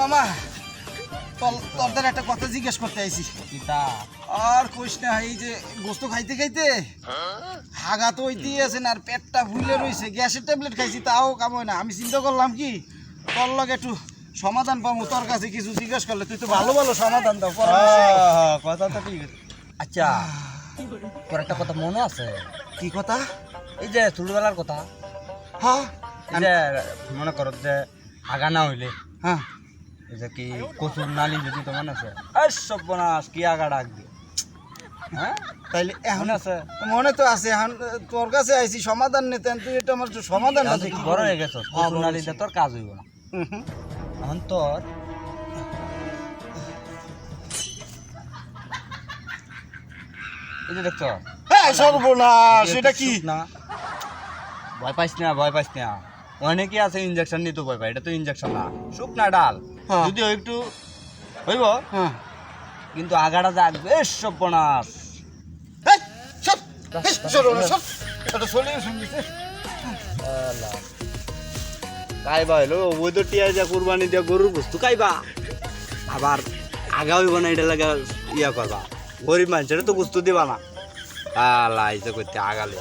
মামা তোর একটা কথা জিজ্ঞেস করতে আইছি। কিতা আর কইস না, এই যে গোস্ত খাইতে খাইতে হাগা তো ওইতেই আছে না, আর পেটটা ফুলে রইছে। গ্যাসের ট্যাবলেট খাইছি তাও কাম হয় না। আমি চিন্তা করলাম কি তোর লগে একটু সমাধান পাবো, তোর কাছে কিছু জিজ্ঞেস করলে তুই তো ভালো ভালো সমাধান দাও। কথা তো ঠিক। আচ্ছা তোর একটা কথা মনে আছে? কি কথা? এই যে ছোটবেলার কথা। হ্যাঁ এই যে মনে করো যে আগা না হইলে হ্যাঁ এই যে কি কচুর নালি যদি তো মনে আছে? আর সর্বনাশ কি আগা ডাক দি। হ্যাঁ তাইলে এখন মনে আছে? মনে তো আছে। এখন তোর কাছে আইছি সমাধান নিতেন, তুই এটা আমার সমাধান এখন তুই বড় হয়ে গেছ, কচুর নালিতে তোর কাজ হইব না। এখন তোর এই যে দেখছ সর্বনাশ, সেটা কি? না ভয় পাইস না, ভয় পাইস না। অনেকে আছে ইনজেকশন নিতে ভয় পায়, এটা তো ইনজেকশন না, শুকনা ডাল। হ্যাঁ। যদি একটু হইব হ্যাঁ কিন্তু আগাটা জাগবে সর্বনাশ। কাইবা হইলো ওই তো টিয়া যা কুরবানি দিয়া গরুর বস্তু কাইবা, আবার আগা হইব না, এটা লাগে ইয়া করবা। গরিব মানুষের তো বস্তু দিবা না। আল্লাহ করতে আগালে